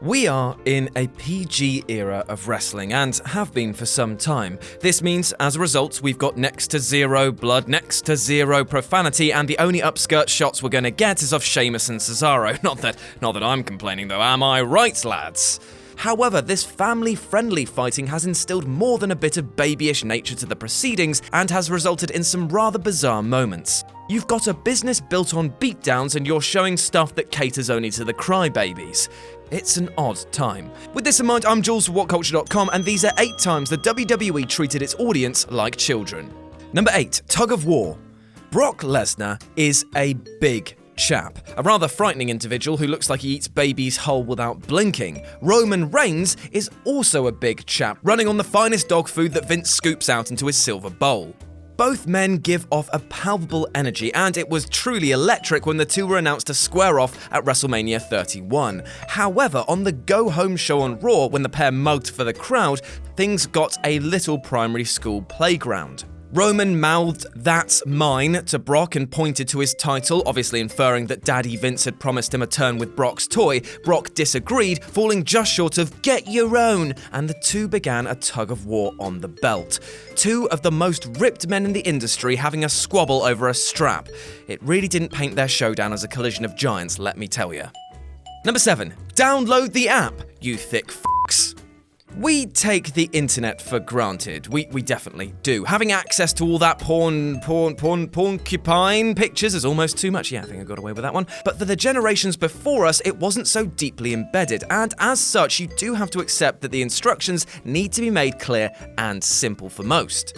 We are in a PG era of wrestling and have been for some time. This means, as a result, we've got next to zero blood, next to zero profanity, and the only upskirt shots we're going to get is of Sheamus and Cesaro. Not that I'm complaining though, am I right, lads? However, this family-friendly fighting has instilled more than a bit of babyish nature to the proceedings and has resulted in some rather bizarre moments. You've got a business built on beatdowns and you're showing stuff that caters only to the crybabies. It's an odd time. With this in mind, I'm Jules for WhatCulture.com, and these are 8 times the WWE treated its audience like children. Number 8, Tug of War. Brock Lesnar is a big chap, a rather frightening individual who looks like he eats babies whole without blinking. Roman Reigns is also a big chap, running on the finest dog food that Vince scoops out into his silver bowl. Both men give off a palpable energy, and it was truly electric when the two were announced to square off at WrestleMania 31. However, on the go-home show on Raw, when the pair mugged for the crowd, things got a little primary school playground. Roman mouthed, "That's mine," to Brock and pointed to his title, obviously inferring that Daddy Vince had promised him a turn with Brock's toy. Brock disagreed, falling just short of "Get your own," and the two began a tug of war on the belt. Two of the most ripped men in the industry having a squabble over a strap. It really didn't paint their showdown as a collision of giants, let me tell you. Number 7. Download the app, you thick f***s. We take the internet for granted. We definitely do. Having access to all that porcupine pictures is almost too much. Yeah, I think I got away with that one. But for the generations before us, it wasn't so deeply embedded. And as such, you do have to accept that the instructions need to be made clear and simple for most.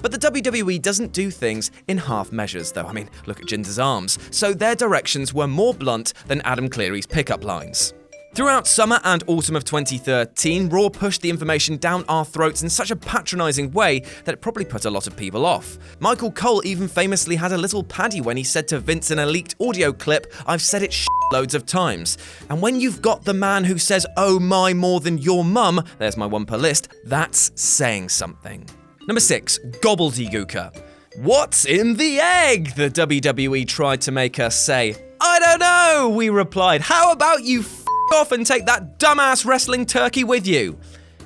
But the WWE doesn't do things in half measures, though. I mean, look at Jinder's arms. So their directions were more blunt than Adam Cleary's pickup lines. Throughout summer and autumn of 2013, Raw pushed the information down our throats in such a patronising way that it probably put a lot of people off. Michael Cole even famously had a little paddy when he said to Vince in a leaked audio clip, "I've said it loads of times." And when you've got the man who says, "Oh my, more than your mum," there's my one per list, that's saying something. Number 6, Gobbledygooker. What's in the egg? The WWE tried to make us say. "I don't know," we replied. "How about you off and take that dumbass wrestling turkey with you?"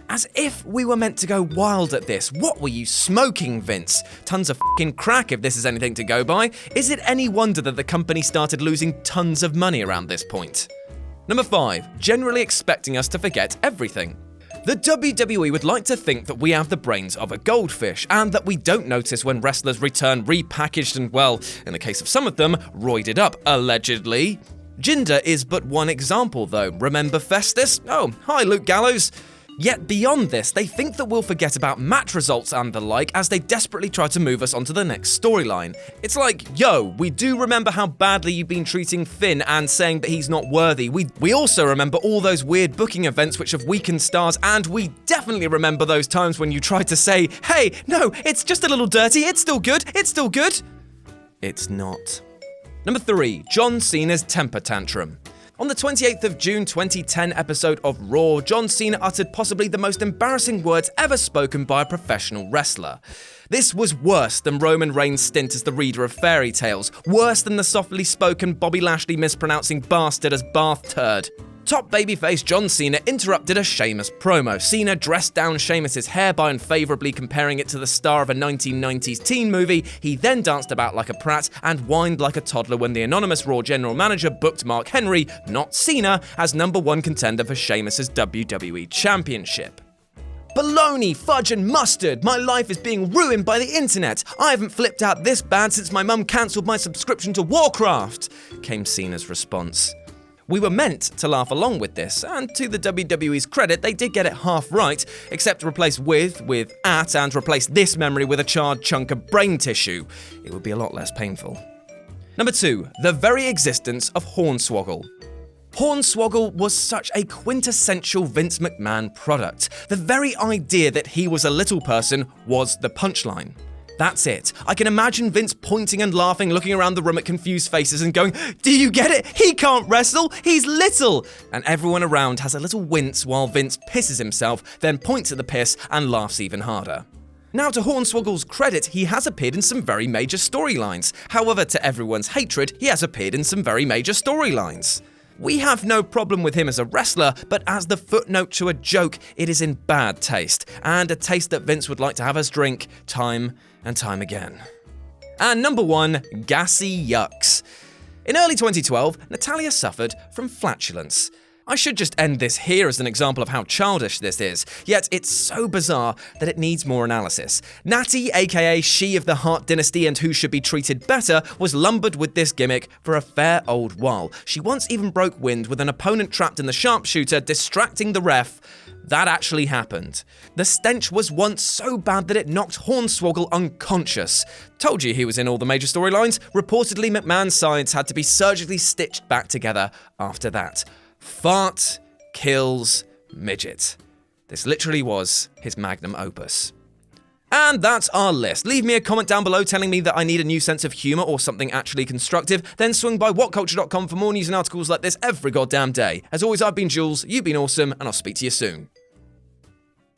As if we were meant to go wild at this. What were you smoking, Vince? Tons of f***ing crack if this is anything to go by. Is it any wonder that the company started losing tons of money around this point? Number 5, generally expecting us to forget everything. The WWE would like to think that we have the brains of a goldfish, and that we don't notice when wrestlers return repackaged and, well, in the case of some of them, roided up, allegedly. Jinder is but one example, though. Remember Festus? Oh, hi Luke Gallows. Yet beyond this, they think that we'll forget about match results and the like as they desperately try to move us onto the next storyline. It's like, yo, we do remember how badly you've been treating Finn and saying that he's not worthy. We also remember all those weird booking events which have weakened stars, and we definitely remember those times when you tried to say, "Hey, no, it's just a little dirty, it's still good, it's still good." It's not. Number 3, John Cena's temper tantrum. On the 28th of June 2010 episode of Raw, John Cena uttered possibly the most embarrassing words ever spoken by a professional wrestler. This was worse than Roman Reigns' stint as the reader of fairy tales, worse than the softly spoken Bobby Lashley mispronouncing bastard as bath turd. Top babyface John Cena interrupted a Sheamus promo. Cena dressed down Sheamus' hair by unfavorably comparing it to the star of a 1990s teen movie. He then danced about like a prat and whined like a toddler when the anonymous Raw general manager booked Mark Henry, not Cena, as #1 contender for Sheamus' WWE Championship. "Baloney, fudge and mustard! My life is being ruined by the internet! I haven't flipped out this bad since my mum cancelled my subscription to Warcraft!" came Cena's response. We were meant to laugh along with this, and to the WWE's credit, they did get it half right, except replace with at, and replace this memory with a charred chunk of brain tissue. It would be a lot less painful. Number 2, the very existence of Hornswoggle. Hornswoggle was such a quintessential Vince McMahon product. The very idea that he was a little person was the punchline. That's it. I can imagine Vince pointing and laughing, looking around the room at confused faces and going, "Do you get it? He can't wrestle! He's little!" And everyone around has a little wince while Vince pisses himself, then points at the piss and laughs even harder. Now, to Hornswoggle's credit, he has appeared in some very major storylines. However, to everyone's hatred, he has appeared in some very major storylines. We have no problem with him as a wrestler, but as the footnote to a joke, it is in bad taste, and a taste that Vince would like to have us drink time and time again. And number 1, gassy yucks. In early 2012, Natalya suffered from flatulence. I should just end this here as an example of how childish this is, yet it's so bizarre that it needs more analysis. Natty, aka She of the Hart Dynasty and who should be treated better, was lumbered with this gimmick for a fair old while. She once even broke wind with an opponent trapped in the sharpshooter, distracting the ref. That actually happened. The stench was once so bad that it knocked Hornswoggle unconscious. Told you he was in all the major storylines. Reportedly, McMahon's sides had to be surgically stitched back together after that. Fart kills midget. This literally was his magnum opus. And that's our list. Leave me a comment down below telling me that I need a new sense of humour or something actually constructive. Then swing by whatculture.com for more news and articles like this every goddamn day. As always, I've been Jules, you've been awesome, and I'll speak to you soon.